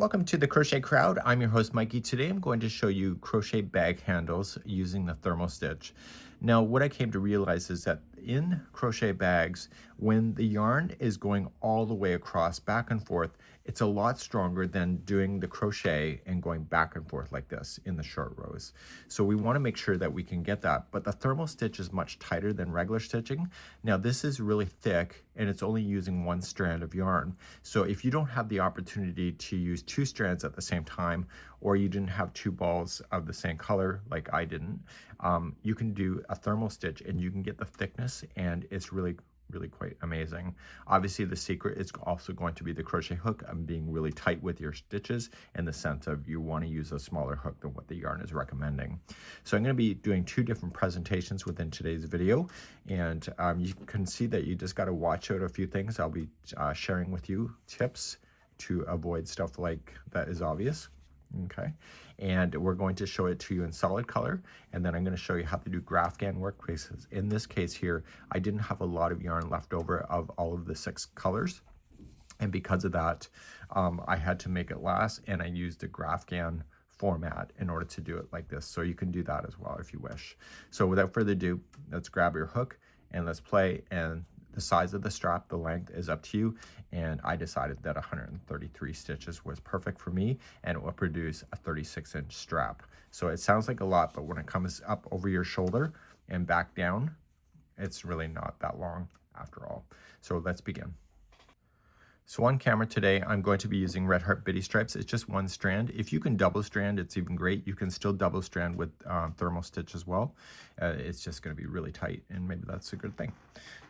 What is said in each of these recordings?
Welcome to the Crochet Crowd. I'm your host Mikey. Today I'm going to show you crochet bag handles using the thermal stitch. Now what I came to realize is that in crochet bags, when the yarn is going all the way across back and forth, it's a lot stronger than doing the crochet and going back and forth like this in the short rows. So we want to make sure that we can get that, but the thermal stitch is much tighter than regular stitching. Now this is really thick and it's only using one strand of yarn. So if you don't have the opportunity to use two strands at the same time, or you didn't have two balls of the same color like I didn't, you can do a thermal stitch and you can get the thickness, and it's really quite amazing. Obviously the secret is also going to be the crochet hook and being really tight with your stitches, in the sense of you want to use a smaller hook than what the yarn is recommending. So I'm going to be doing two different presentations within today's video, and you can see that you just got to watch out a few things. I'll be sharing with you tips to avoid stuff like that is obvious. Okay, and we're going to show it to you in solid color, and then I'm going to show you how to do Graphghan work pieces. In this case here, I didn't have a lot of yarn left over of all of the 6 colors, and because of that, I had to make it last, and I used the Graphghan format in order to do it like this. So you can do that as well if you wish. So without further ado, let's grab your hook and let's play. And the size of the strap, the length is up to you, and I decided that 133 stitches was perfect for me, and it will produce a 36-inch strap. So it sounds like a lot, but when it comes up over your shoulder and back down, it's really not that long after all. So let's begin. So on camera today, I'm going to be using Red Heart Bitty Stripes. It's just one strand. If you can double strand, it's even great. You can still double strand with thermal stitch as well. It's just going to be really tight, and maybe that's a good thing.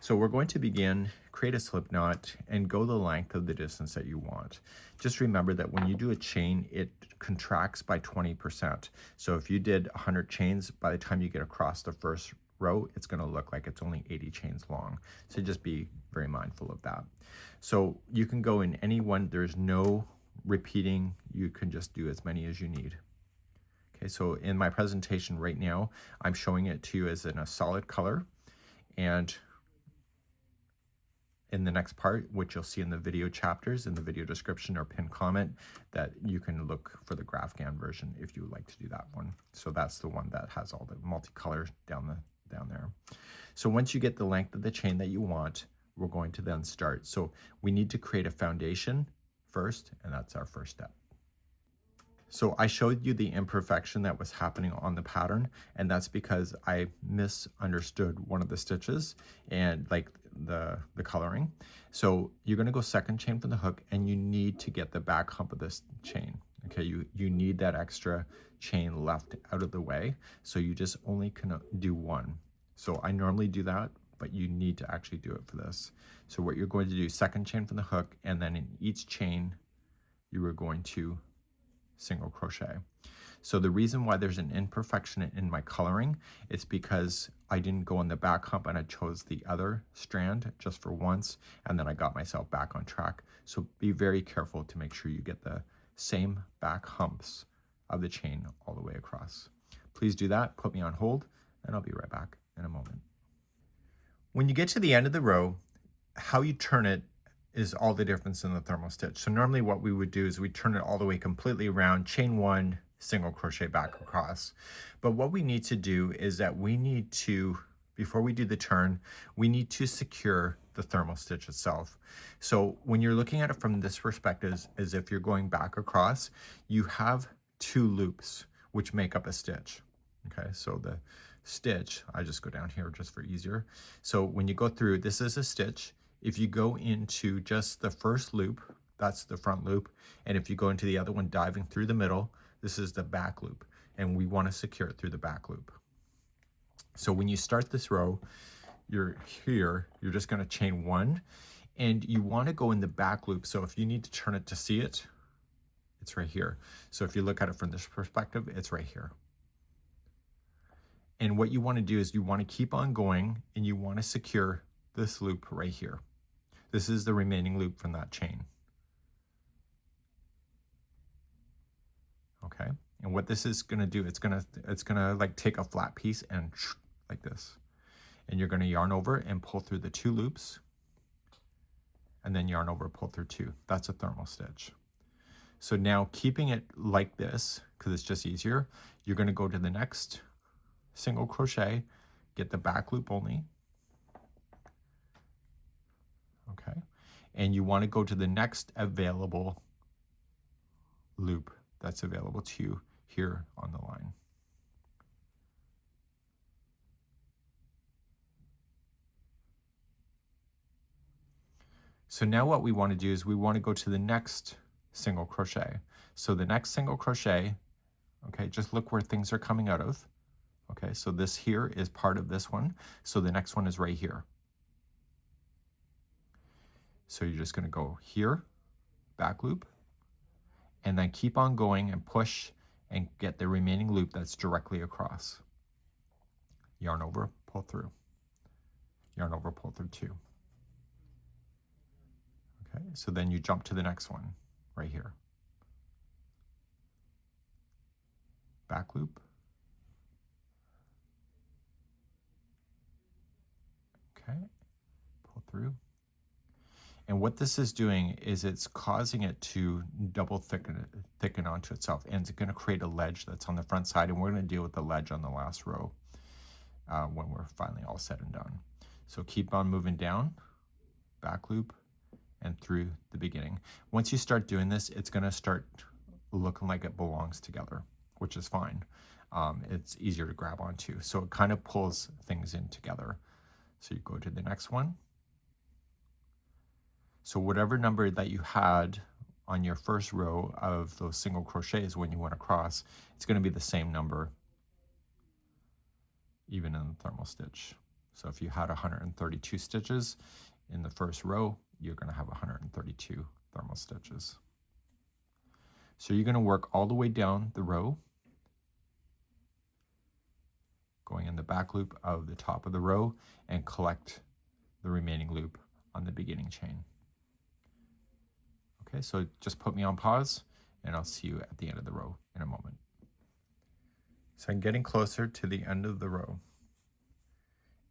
So we're going to begin, create a slip knot, and go the length of the distance that you want. Just remember that when you do a chain, it contracts by 20%. So if you did 100 chains, by the time you get across the first row, it's going to look like it's only 80 chains long. So just be very mindful of that. So you can go in any one, there's no repeating, you can just do as many as you need. Okay, so in my presentation right now, I'm showing it to you as in a solid color, and in the next part, which you'll see in the video chapters, in the video description or pinned comment, that you can look for the Graphghan version if you would like to do that one. So that's the one that has all the multicolor down there. So once you get the length of the chain that you want, we're going to then start. So we need to create a foundation first, and that's our first step. So I showed you the imperfection that was happening on the pattern, and that's because I misunderstood one of the stitches and like the coloring. So you're going to go second chain from the hook, and you need to get the back hump of this chain. Okay, you need that extra chain left out of the way, so you just only can do one. So I normally do that, but you need to actually do it for this. So what you're going to do, second chain from the hook, and then in each chain you are going to single crochet. So the reason why there's an imperfection in my coloring, it's because I didn't go on the back hump and I chose the other strand just for once, and then I got myself back on track. So be very careful to make sure you get the same back humps of the chain all the way across. Please do that, put me on hold, and I'll be right back in a moment. When you get to the end of the row, how you turn it is all the difference in the thermal stitch. So normally what we would do is we turn it all the way completely around, chain 1, single crochet back across. But what we need to do is that we need to, before we do the turn, we need to secure the thermal stitch itself. So when you're looking at it from this perspective, as if you're going back across, you have 2 loops which make up a stitch. Okay, so the stitch, I just go down here just for easier. So when you go through, this is a stitch. If you go into just the first loop, that's the front loop, and if you go into the other one diving through the middle, this is the back loop, and we want to secure it through the back loop. So when you start this row, you're just going to chain 1, and you want to go in the back loop. So if you need to turn it to see it, it's right here. So if you look at it from this perspective, it's right here. And what you want to do is you want to keep on going, and you want to secure this loop right here. This is the remaining loop from that chain. Okay, and what this is going to do, it's gonna like take a flat piece and like this, and you're going to yarn over and pull through the 2 loops, and then yarn over, pull through 2. That's a thermal stitch. So now keeping it like this, because it's just easier, you're going to go to the next single crochet, get the back loop only. Okay. And you want to go to the next available loop that's available to you here on the line. So now what we want to do is we want to go to the next single crochet. So the next single crochet, okay, just look where things are coming out of. Okay, so this here is part of this one. So the next one is right here. So you're just going to go here, back loop, and then keep on going and push and get the remaining loop that's directly across. Yarn over, pull through. Yarn over, pull through 2. Okay, so then you jump to the next one right here. Back loop. Okay, pull through. And what this is doing is it's causing it to double thicken onto itself, and it's going to create a ledge that's on the front side, and we're going to deal with the ledge on the last row when we're finally all said and done. So keep on moving down, back loop, and through the beginning. Once you start doing this, it's going to start looking like it belongs together, which is fine. It's easier to grab onto. So it kind of pulls things in together. So you go to the next one. So whatever number that you had on your first row of those single crochets when you went across, it's going to be the same number even in the thermal stitch. So if you had 132 stitches in the first row, you're going to have 132 thermal stitches. So you're going to work all the way down the row, going in the back loop of the top of the row, and collect the remaining loop on the beginning chain. Okay, so just put me on pause, and I'll see you at the end of the row in a moment. So I'm getting closer to the end of the row.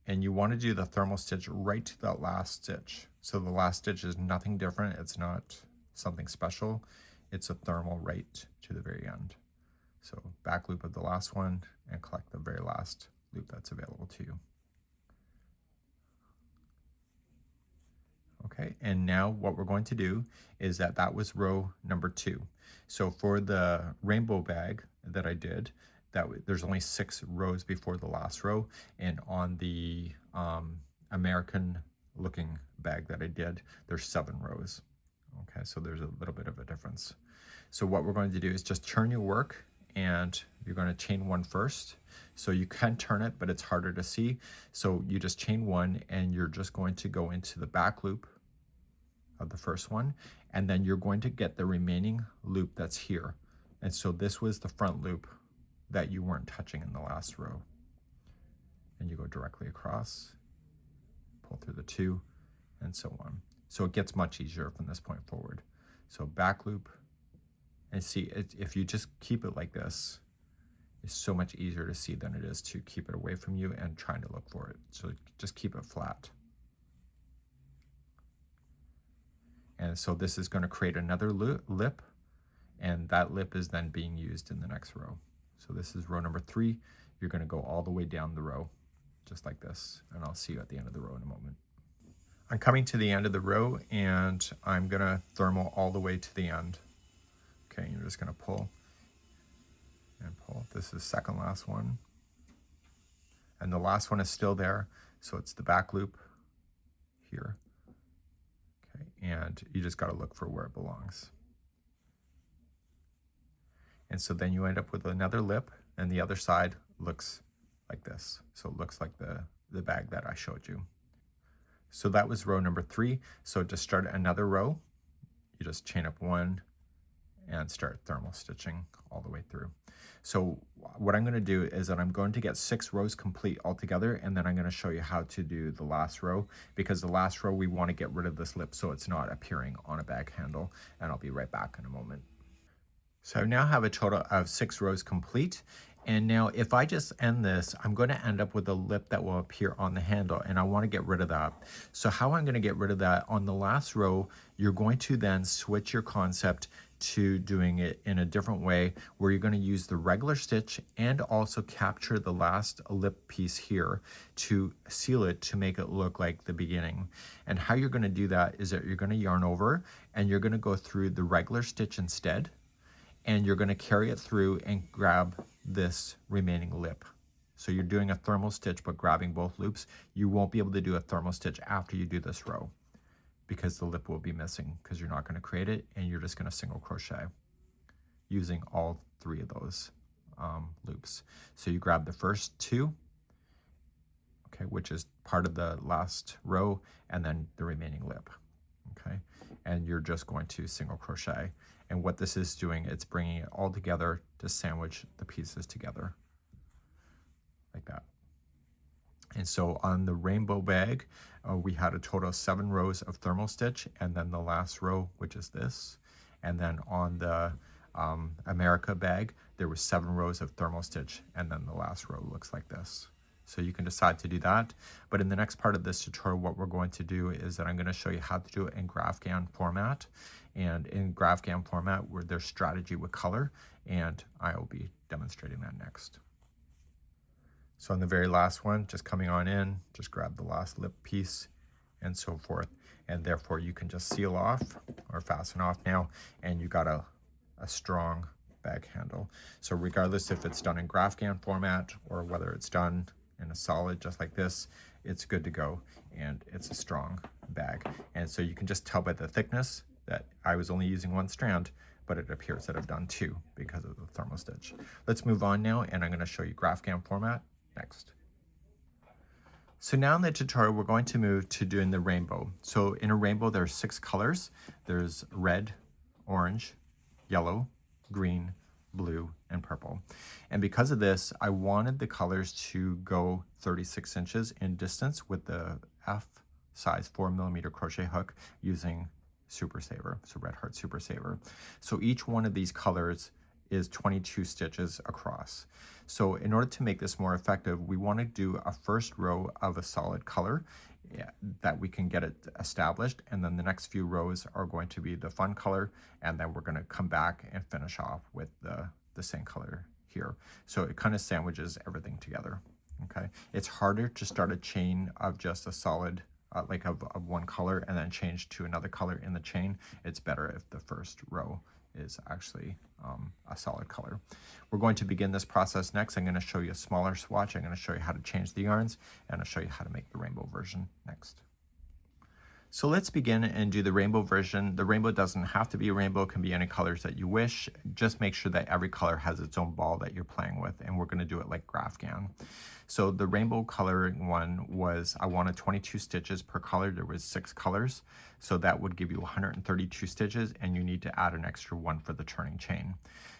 And you want to do the thermal stitch right to that last stitch. So the last stitch is nothing different. It's not something special. It's a thermal right to the very end. So back loop of the last one and collect the very last loop that's available to you. Okay, and now what we're going to do is that was row number 2. So for the rainbow bag that I did, there's only 6 rows before the last row, and on the American looking bag that I did, there's 7 rows. Okay, so there's a little bit of a difference. So what we're going to do is just turn your work, and you're going to chain 1 first. So you can turn it, but it's harder to see. So you just chain 1, and you're just going to go into the back loop of the first one, and then you're going to get the remaining loop that's here. And so this was the front loop that you weren't touching in the last row. And you go directly across, pull through the 2, and so on. So it gets much easier from this point forward. So back loop, and see, if you just keep it like this, it's so much easier to see than it is to keep it away from you and trying to look for it. So just keep it flat. And so this is going to create another lip, and that lip is then being used in the next row. So this is row number 3. You're going to go all the way down the row, just like this, and I'll see you at the end of the row in a moment. I'm coming to the end of the row, and I'm going to thermal all the way to the end. Okay, you're just going to pull and pull. This is second last one, and the last one is still there, so it's the back loop here. Okay, and you just got to look for where it belongs. And so then you end up with another lip, and the other side looks like this. So it looks like the bag that I showed you. So that was row number 3. So to start another row, you just chain up 1 and start thermal stitching all the way through. So what I'm going to do is that I'm going to get 6 rows complete altogether, and then I'm going to show you how to do the last row, because the last row we want to get rid of this lip so it's not appearing on a bag handle, and I'll be right back in a moment. So I now have a total of 6 rows complete, And now if I just end this, I'm going to end up with a lip that will appear on the handle, and I want to get rid of that. So how I'm going to get rid of that, on the last row, you're going to then switch your concept to doing it in a different way, where you're going to use the regular stitch and also capture the last lip piece here to seal it, to make it look like the beginning. And how you're going to do that is that you're going to yarn over and you're going to go through the regular stitch instead, and you're going to carry it through and grab this remaining lip. So you're doing a thermal stitch but grabbing both loops. You won't be able to do a thermal stitch after you do this row, because the lip will be missing, because you're not going to create it, and you're just going to single crochet using all 3 of those loops. So you grab the first 2, okay, which is part of the last row, and then the remaining lip, okay, and you're just going to single crochet. And what this is doing, it's bringing it all together to sandwich the pieces together like that. And so on the rainbow bag, we had a total of 7 rows of thermal stitch, and then the last row, which is this. And then on the America bag, there were 7 rows of thermal stitch, and then the last row looks like this. So you can decide to do that. But in the next part of this tutorial, what we're going to do is that I'm going to show you how to do it in Graphghan format. And in Graphghan format, where there's strategy with color, and I will be demonstrating that next. So on the very last one, just coming on in, just grab the last lip piece and so forth. And therefore you can just seal off or fasten off now, and you got a strong bag handle. So regardless if it's done in Graphghan format or whether it's done in a solid just like this, it's good to go, and it's a strong bag. And so you can just tell by the thickness that I was only using 1 strand, but it appears that I've done 2 because of the thermal stitch. Let's move on now, and I'm going to show you Graphghan format next. So now in the tutorial, we're going to move to doing the rainbow. So in a rainbow, there's 6 colors. There's red, orange, yellow, green, blue, and purple. And because of this, I wanted the colors to go 36 inches in distance with the F size 4mm crochet hook using Super Saver, so Red Heart Super Saver. So each one of these colors is 22 stitches across. So in order to make this more effective, we want to do a first row of a solid color that we can get it established, and then the next few rows are going to be the fun color, and then we're going to come back and finish off with the same color here. So it kind of sandwiches everything together. Okay, it's harder to start a chain of just a solid like of 1 color and then change to another color in the chain. It's better if the first row is actually a solid color. We're going to begin this process next. I'm going to show you a smaller swatch. I'm going to show you how to change the yarns, and I'll show you how to make the rainbow version next. So let's begin and do the rainbow version. The rainbow doesn't have to be a rainbow, it can be any colors that you wish. Just make sure that every color has its own ball that you're playing with, and we're going to do it like Graphghan. So the rainbow coloring one was, I wanted 22 stitches per color. There was 6 colors, so that would give you 132 stitches, and you need to add an extra 1 for the turning chain.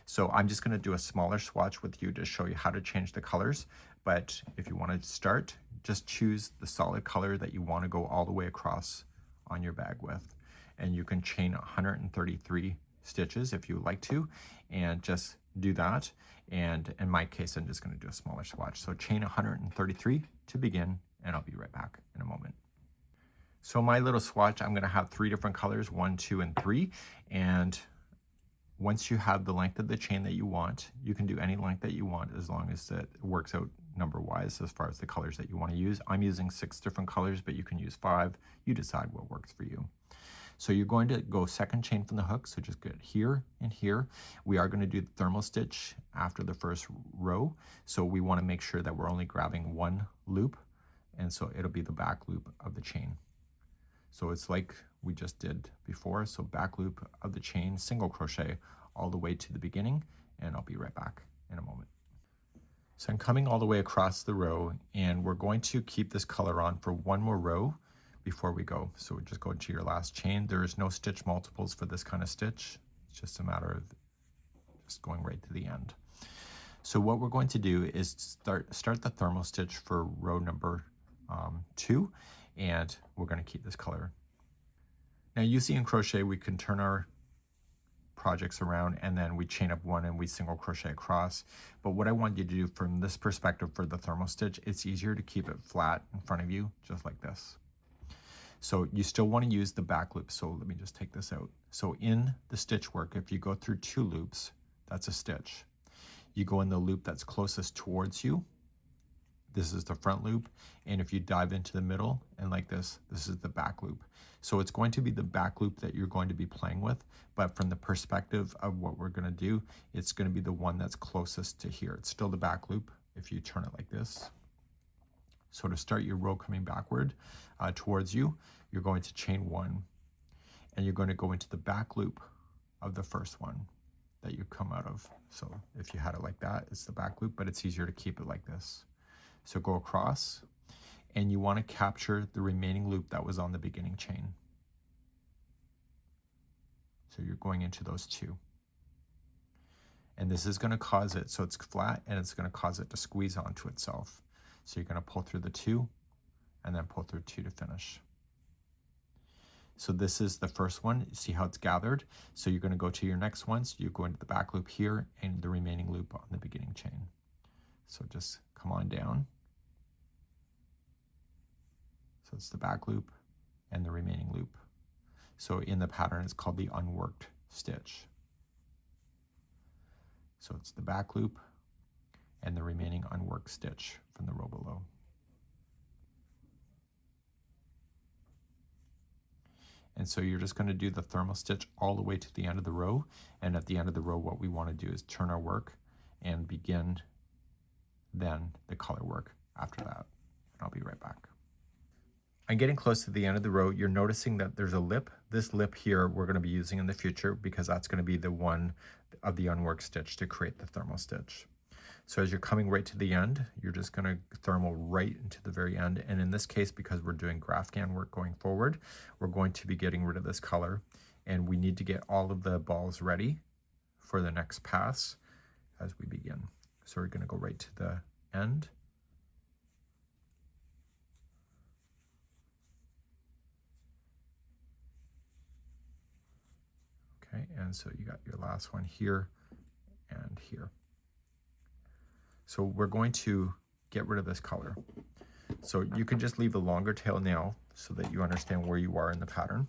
So I'm just going to do a smaller swatch with you to show you how to change the colors. But if you want to start, just choose the solid color that you want to go all the way across on your bag with, and you can chain 133 stitches if you would like to, and just do that. And in my case, I'm just going to do a smaller swatch. So chain 133 to begin, and I'll be right back in a moment. So my little swatch, I'm going to have 3 different colors, 1, 2, and 3. And once you have the length of the chain that you want, you can do any length that you want as long as it works out number-wise as far as the colors that you want to use. I'm using 6 different colors, but you can use 5. You decide what works for you. So you're going to go second chain from the hook, so just get here and here. We are going to do the thermal stitch after the first row, so we want to make sure that we're only grabbing 1 loop, and so it'll be the back loop of the chain. So it's like we just did before, so back loop of the chain, single crochet all the way to the beginning, and I'll be right back in a moment. So I'm coming all the way across the row, and we're going to keep this color on for 1 more row before we go. So we just go to your last chain. There is no stitch multiples for this kind of stitch. It's just a matter of just going right to the end. So what we're going to do is start the thermal stitch for row number 2, and we're going to keep this color. Now usually in crochet we can turn our projects around, and then we chain up one and we single crochet across. But what I want you to do from this perspective for the thermal stitch, it's easier to keep it flat in front of you, just like this. So you still want to use the back loop. So let me just take this out. So in the stitch work, if you go through 2 loops, that's a stitch. You go in the loop that's closest towards you. This is the front loop. And if you dive into the middle and like this, this is the back loop. So it's going to be the back loop that you're going to be playing with, but from the perspective of what we're going to do, it's going to be the one that's closest to here. It's still the back loop if you turn it like this. So to start your row coming backward towards you, you're going to chain 1, and you're going to go into the back loop of the first one that you come out of. So if you had it like that, it's the back loop, but it's easier to keep it like this. So go across, and you want to capture the remaining loop that was on the beginning chain. So you're going into those 2. And this is going to cause it, so it's flat, and it's going to cause it to squeeze onto itself. So you're going to pull through the 2 and then pull through 2 to finish. So this is the first one. You see how it's gathered? So you're going to go to your next one. So you go into the back loop here and the remaining loop on the beginning chain. So just come on down. So it's the back loop and the remaining loop. So in the pattern, it's called the unworked stitch. So it's the back loop and the remaining unworked stitch from the row below. And so you're just going to do the thermal stitch all the way to the end of the row. And at the end of the row, what we want to do is turn our work and begin then the color work after that. And I'll be right back. I'm getting close to the end of the row. You're noticing that there's a lip. This lip here we're going to be using in the future because that's going to be the one of the unworked stitch to create the thermal stitch. So as you're coming right to the end, you're just going to thermal right into the very end. And in this case, because we're doing Graphghan work going forward, we're going to be getting rid of this color. And we need to get all of the balls ready for the next pass as we begin. So we're going to go right to the end. Okay, and so you got your last one here and here. So we're going to get rid of this color. So you can just leave the longer tail now so that you understand where you are in the pattern.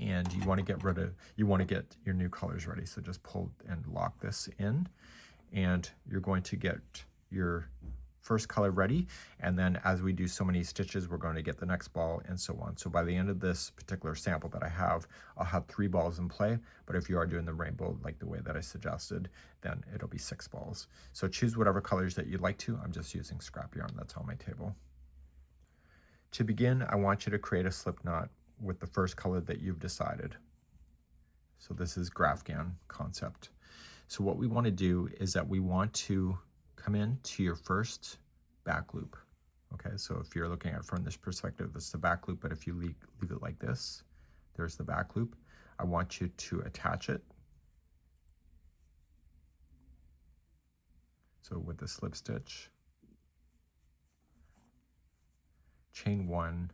And you want to get rid of, you want to get your new colors ready. So just pull and lock this in, and you're going to get your first color ready. And then as we do so many stitches, we're going to get the next ball and so on. So by the end of this particular sample that I have, I'll have 3 balls in play. But if you are doing the rainbow like the way that I suggested, then it'll be 6 balls. So choose whatever colors that you'd like to. I'm just using scrap yarn that's on my table. To begin, I want you to create a slip knot with the first color that you've decided. So this is Graphghan concept. So what we want to do is that we want to come in to your first back loop. Okay, so if you're looking at it from this perspective, it's the back loop, but if you leave it like this, there's the back loop. I want you to attach it. So with the slip stitch, chain 1,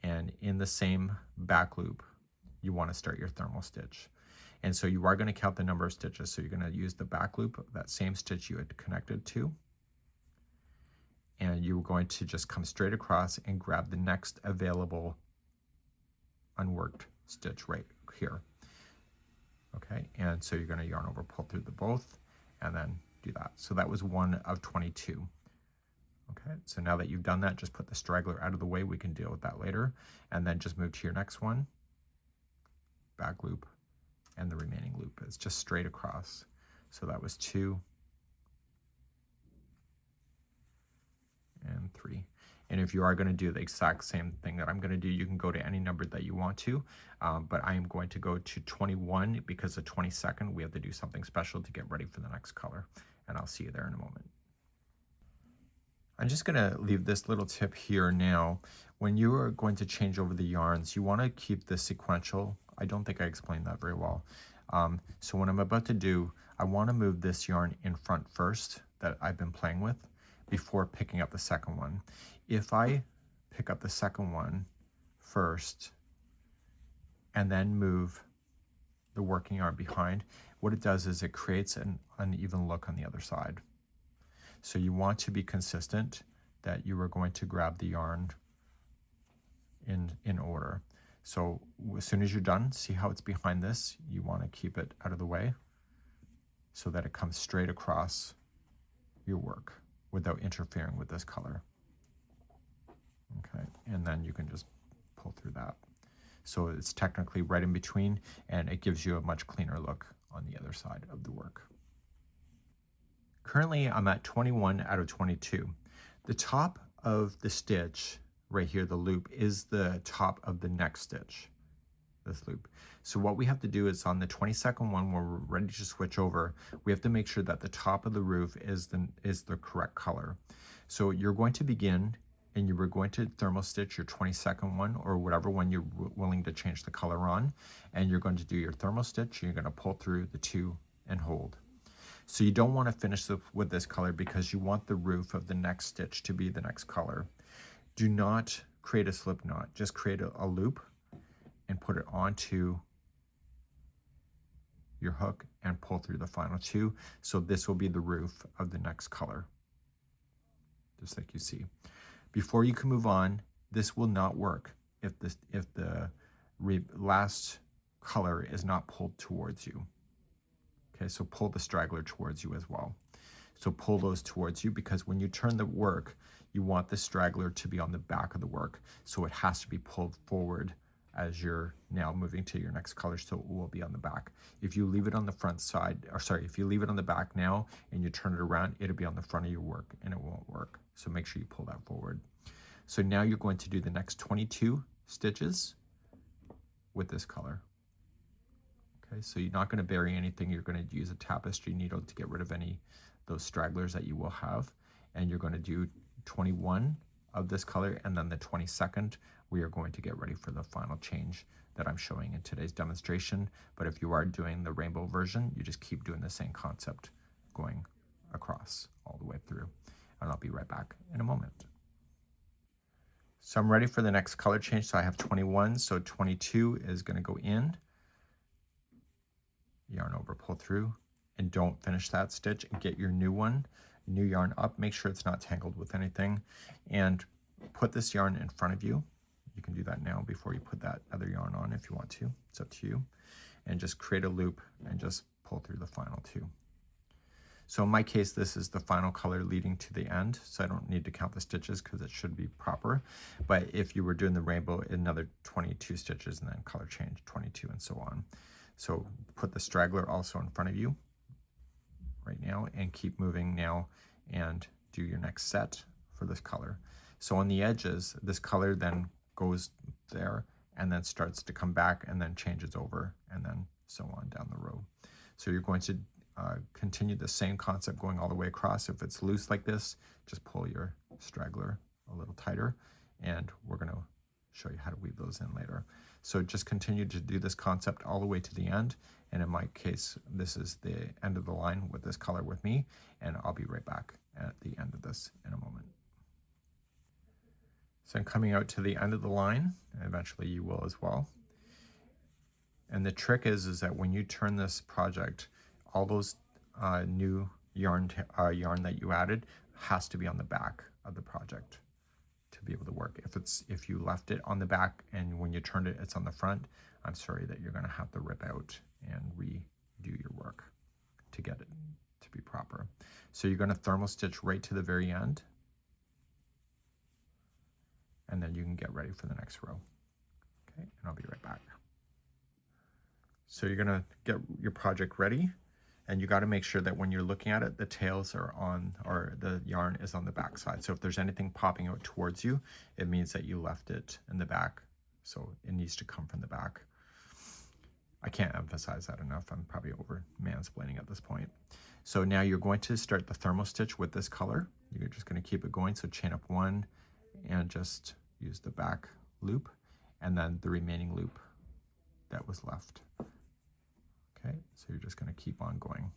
and in the same back loop, you want to start your thermal stitch. And so you are going to count the number of stitches. So you're going to use the back loop, that same stitch you had connected to. And you're going to just come straight across and grab the next available unworked stitch right here. Okay, and so you're going to yarn over, pull through the both, and then do that. So that was 1 of 22. Okay, so now that you've done that, just put the straggler out of the way. We can deal with that later. And then just move to your next one, back loop, and the remaining loop. It's just straight across. So that was 2 and 3. And if you are going to do the exact same thing that I'm going to do, you can go to any number that you want to, but I am going to go to 21 because the 22nd we have to do something special to get ready for the next color, and I'll see you there in a moment. I'm just going to leave this little tip here now. When you are going to change over the yarns, you want to keep the sequential. I don't think I explained that very well. So what I'm about to do, I want to move this yarn in front first that I've been playing with before picking up the second one. If I pick up the second one first and then move the working yarn behind, what it does is it creates an uneven look on the other side. So you want to be consistent that you are going to grab the yarn in order. So as soon as you're done, see how it's behind this? You want to keep it out of the way so that it comes straight across your work without interfering with this color. Okay, and then you can just pull through that. So it's technically right in between, and it gives you a much cleaner look on the other side of the work. Currently, I'm at 21 out of 22. The top of the stitch right here, the loop, is the top of the next stitch, this loop. So what we have to do is on the 22nd one, where we're ready to switch over, we have to make sure that the top of the roof is the correct color. So you're going to begin, and you were going to thermal stitch your 22nd one, or whatever one you're willing to change the color on, and you're going to do your thermal stitch, and you're going to pull through the 2 and hold. So you don't want to finish with this color because you want the roof of the next stitch to be the next color. Do not create a slip knot, just create a loop and put it onto your hook and pull through the final 2. So this will be the roof of the next color, just like you see. Before you can move on, this will not work if the last color is not pulled towards you. Okay, so pull the straggler towards you as well. So pull those towards you, because when you turn the work, you want the straggler to be on the back of the work. So it has to be pulled forward as you're now moving to your next color, so it will be on the back. If you leave it on the front side, or sorry, if you leave it on the back now and you turn it around, it'll be on the front of your work and it won't work. So make sure you pull that forward. So now you're going to do the next 22 stitches with this color. Okay, so you're not going to bury anything. You're going to use a tapestry needle to get rid of any those stragglers that you will have, and you're going to do 21 of this color, and then the 22nd we are going to get ready for the final change that I'm showing in today's demonstration. But if you are doing the rainbow version, you just keep doing the same concept going across all the way through, and I'll be right back in a moment. So I'm ready for the next color change. So I have 21, so 22 is going to go in, yarn over, pull through, and don't finish that stitch, and get your new one, new yarn up. Make sure it's not tangled with anything, and put this yarn in front of you. You can do that now before you put that other yarn on if you want to. It's up to you. And just create a loop and just pull through the final 2. So in my case, this is the final color leading to the end, so I don't need to count the stitches because it should be proper. But if you were doing the rainbow, another 22 stitches and then color change 22 and so on. So put the straggler also in front of you right now and keep moving now and do your next set for this color. So on the edges, this color then goes there and then starts to come back and then changes over and then so on down the row. So you're going to continue the same concept going all the way across. If it's loose like this, just pull your straggler a little tighter, and we're going to show you how to weave those in later. So just continue to do this concept all the way to the end, and in my case, this is the end of the line with this color with me, and I'll be right back at the end of this in a moment. So I'm coming out to the end of the line, and eventually you will as well. And the trick is that when you turn this project, all those new yarn that you added has to be on the back of the project to be able to work. If you left it on the back and when you turned it, it's on the front, I'm sorry that you're going to have to rip out and redo your work to get it to be proper. So you're going to thermal stitch right to the very end, and then you can get ready for the next row. Okay, and I'll be right back. So you're going to get your project ready. And you got to make sure that when you're looking at it, the tails are on, or the yarn is on the back side. So if there's anything popping out towards you, it means that you left it in the back. So it needs to come from the back. I can't emphasize that enough. I'm probably over mansplaining at this point. So now you're going to start the thermal stitch with this color. You're just going to keep it going. So chain up 1 and just use the back loop and then the remaining loop that was left. Okay, so you're just going to keep on going.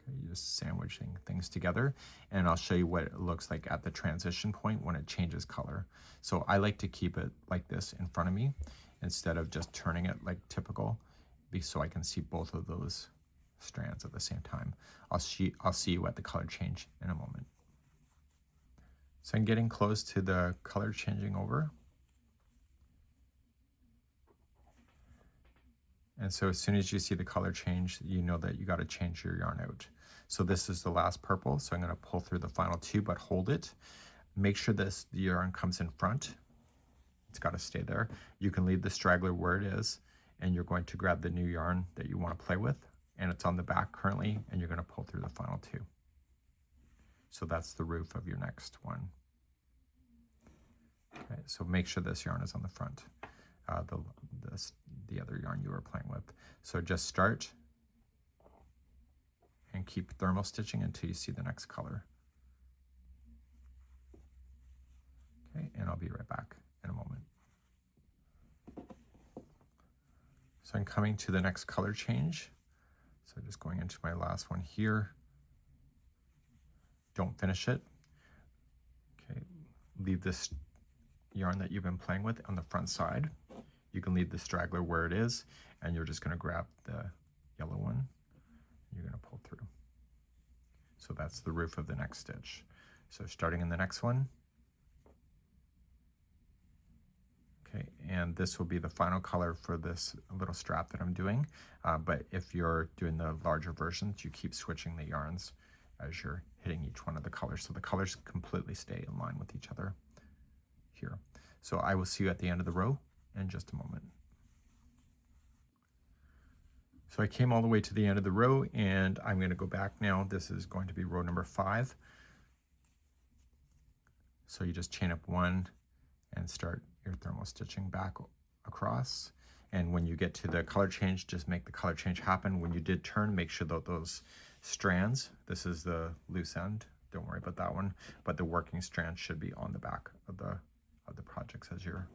Okay, you're just sandwiching things together, and I'll show you what it looks like at the transition point when it changes color. So I like to keep it like this in front of me, instead of just turning it like typical, so I can see both of those strands at the same time. I'll see you at the color change in a moment. So I'm getting close to the color changing over. And so as soon as you see the color change, you know that you got to change your yarn out. So this is the last purple, so I'm going to pull through the final two, but hold it. Make sure the yarn comes in front. It's got to stay there. You can leave the straggler where it is, and you're going to grab the new yarn that you want to play with, and it's on the back currently, and you're going to pull through the final two. So that's the roof of your next one. Okay, so make sure this yarn is on the front, the other yarn you were playing with. So just start and keep thermal stitching until you see the next color. Okay, and I'll be right back in a moment. So I'm coming to the next color change. So just going into my last one here. Don't finish it. Okay, leave this yarn that you've been playing with on the front side. You can leave the straggler where it is, and you're just going to grab the yellow one. You're going to pull through. So that's the roof of the next stitch. So starting in the next one. Okay, and this will be the final color for this little strap that I'm doing. But if you're doing the larger versions, you keep switching the yarns as you're hitting each one of the colors. So the colors completely stay in line with each other here. So I will see you at the end of the row in just a moment. So I came all the way to the end of the row, and I'm going to go back now. This is going to be row number 5. So you just chain up 1 and start your thermal stitching back across. And when you get to the color change, just make the color change happen. When you did turn, make sure that those strands, this is the loose end, don't worry about that one, but the working strand should be on the back of the projects as you're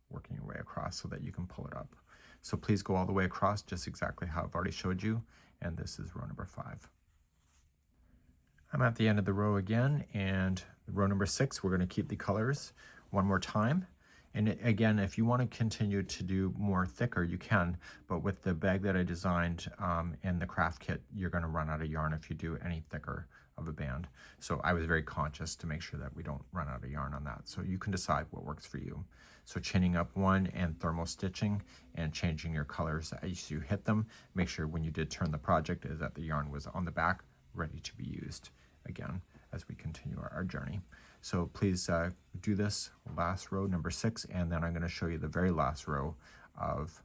working your way across, so that you can pull it up. So please go all the way across, just exactly how I've already showed you. And this is row number 5. I'm at the end of the row again, and row number 6, we're going to keep the colors one more time. And again, if you want to continue to do more thicker, you can, but with the bag that I designed in the craft kit, you're going to run out of yarn if you do any thicker of a band. So I was very conscious to make sure that we don't run out of yarn on that. So you can decide what works for you. So chaining up 1 and thermal stitching and changing your colors as you hit them. Make sure when you did turn the project is that the yarn was on the back, ready to be used again as we continue our journey. So please do this last row, number 6, and then I'm going to show you the very last row of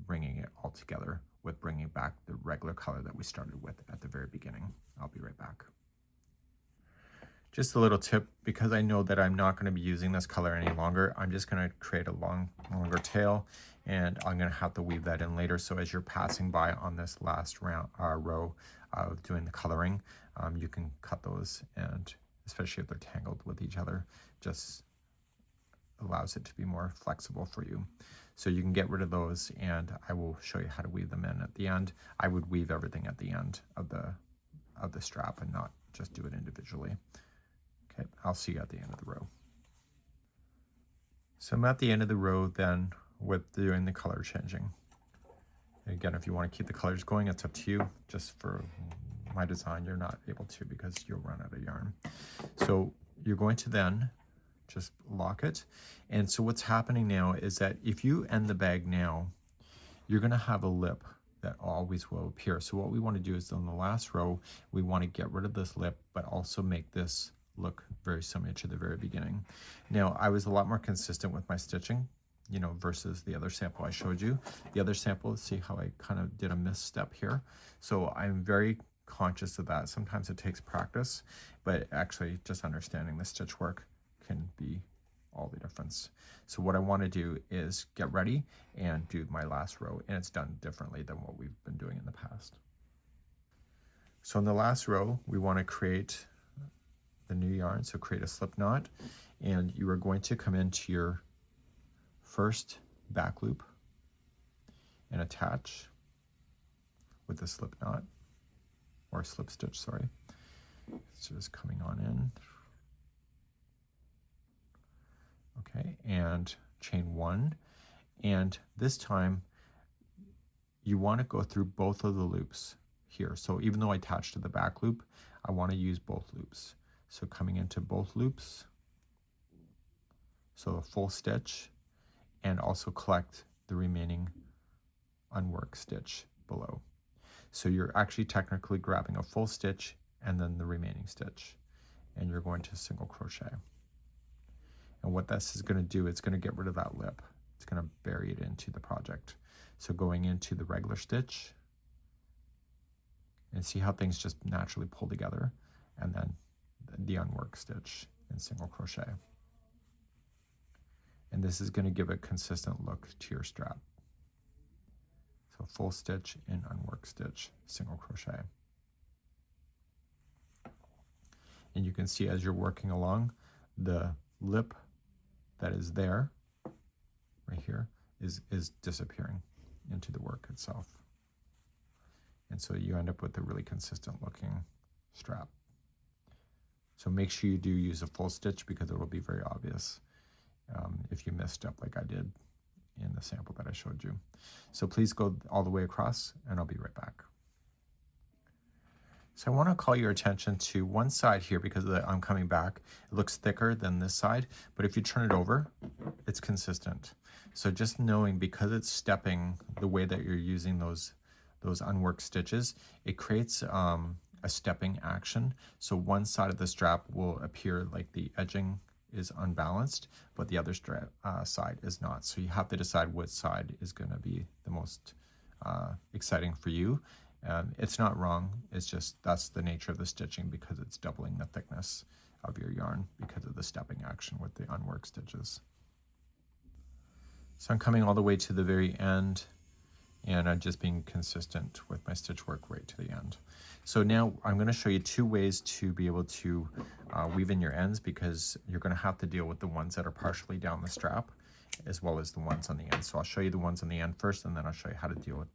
bringing it all together with bringing back the regular color that we started with at the very beginning. I'll be right back. Just a little tip, because I know that I'm not going to be using this color any longer, I'm just going to create a longer tail, and I'm going to have to weave that in later. So as you're passing by on this last row of doing the coloring, you can cut those, and especially if they're tangled with each other, just allows it to be more flexible for you. So you can get rid of those, and I will show you how to weave them in at the end. I would weave everything at the end of the strap and not just do it individually. Okay, I'll see you at the end of the row. So I'm at the end of the row then with doing the color changing. Again, if you want to keep the colors going, it's up to you. Just for my design, you're not able to because you'll run out of yarn. So you're going to then just lock it. And so what's happening now is that if you end the bag now, you're going to have a lip that always will appear. So what we want to do is on the last row, we want to get rid of this lip, but also make this look very similar to the very beginning. Now, I was a lot more consistent with my stitching, you know, versus the other sample I showed you. The other sample, see how I kind of did a misstep here. So I'm very conscious of that. Sometimes it takes practice, but actually just understanding the stitch work can be all the difference. So what I want to do is get ready and do my last row, and it's done differently than what we've been doing in the past. So in the last row, we want to create the new yarn. So create a slip knot, and you are going to come into your first back loop and attach with the slip knot, or slip stitch, sorry. So just coming on in. Okay, and chain 1, And this time you want to go through both of the loops here. So even though I attached to the back loop, I want to use both loops. So coming into both loops, so a full stitch, and also collect the remaining unworked stitch below. So you're actually technically grabbing a full stitch and then the remaining stitch, and you're going to single crochet. And what this is going to do, it's going to get rid of that lip. It's going to bury it into the project. So going into the regular stitch, and see how things just naturally pull together, and then the unworked stitch and single crochet. And this is going to give a consistent look to your strap. So full stitch and unworked stitch, single crochet. And you can see as you're working along, the lip that is there, right here, is disappearing into the work itself. And so you end up with a really consistent looking strap. So make sure you do use a full stitch because it will be very obvious if you missed up like I did in the sample that I showed you. So please go all the way across and I'll be right back. So I want to call your attention to one side here because I'm coming back. It looks thicker than this side, but if you turn it over, it's consistent. So just knowing because it's stepping the way that you're using those unworked stitches, it creates a stepping action. So one side of the strap will appear like the edging is unbalanced, but the other side is not. So you have to decide which side is going to be the most exciting for you. It's not wrong, it's just that's the nature of the stitching because it's doubling the thickness of your yarn because of the stepping action with the unworked stitches. So I'm coming all the way to the very end, and I'm just being consistent with my stitch work right to the end. So now I'm going to show you two ways to be able to weave in your ends, because you're going to have to deal with the ones that are partially down the strap as well as the ones on the end. So I'll show you the ones on the end first, and then I'll show you how to deal with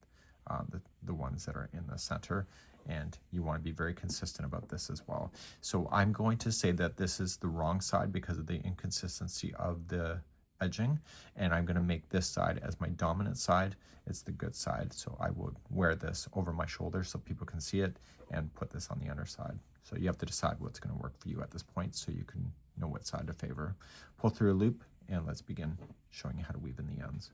the ones that are in the center, and you want to be very consistent about this as well. So I'm going to say that this is the wrong side because of the inconsistency of the edging, and I'm going to make this side as my dominant side. It's the good side, so I would wear this over my shoulder so people can see it and put this on the underside. So you have to decide what's going to work for you at this point so you can know what side to favor. Pull through a loop, and let's begin showing you how to weave in the ends.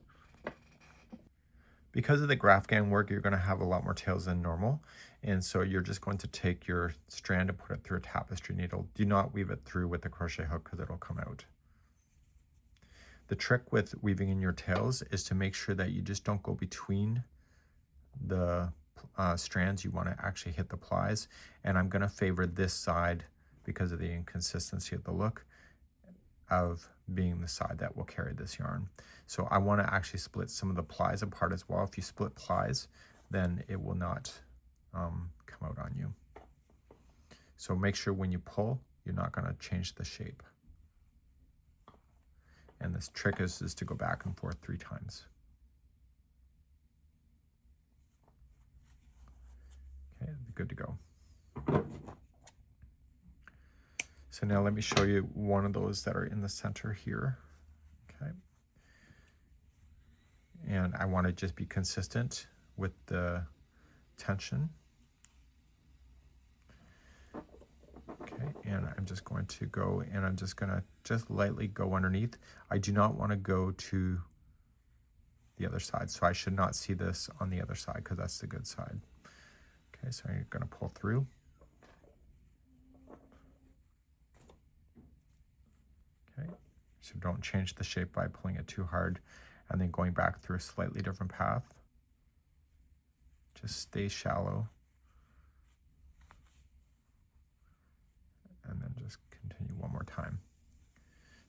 Because of the Graphghan work, you're going to have a lot more tails than normal, and so you're just going to take your strand and put it through a tapestry needle. Do not weave it through with a crochet hook because it'll come out. The trick with weaving in your tails is to make sure that you just don't go between the strands. You want to actually hit the plies, and I'm going to favor this side because of the inconsistency of the look of being the side that will carry this yarn. So I want to actually split some of the plies apart as well. If you split plies, then it will not come out on you. So make sure when you pull, you're not going to change the shape. And this trick is to go back and forth 3 times. Okay, good to go. So now let me show you one of those that are in the center here. Okay. And I want to just be consistent with the tension. Okay, and I'm just going to go, and I'm just going to just lightly go underneath. I do not want to go to the other side, so I should not see this on the other side because that's the good side. Okay, so I'm going to pull through. Okay, so don't change the shape by pulling it too hard and then going back through a slightly different path. Just stay shallow. And then just continue one more time.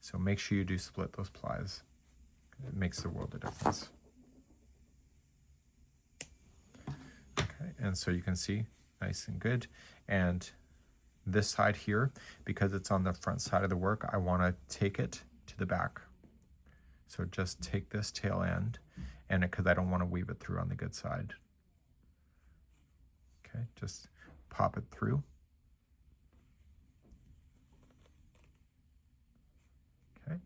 So make sure you do split those plies. It makes the world of difference. Okay, and so you can see, nice and good. And this side here, because it's on the front side of the work, I want to take it to the back. So just take this tail end, and because I don't want to weave it through on the good side. Okay, just pop it through. Okay,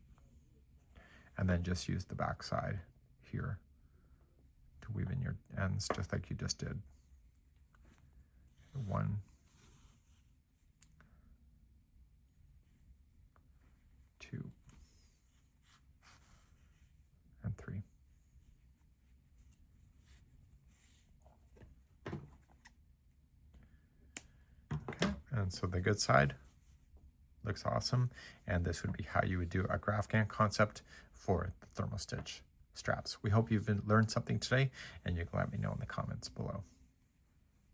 and then just use the back side here to weave in your ends just like you just did. 1, 2, and 3. Okay, and so the good side looks awesome, and this would be how you would do a Graphghan concept for the thermal stitch straps. We hope you've learned something today, and you can let me know in the comments below.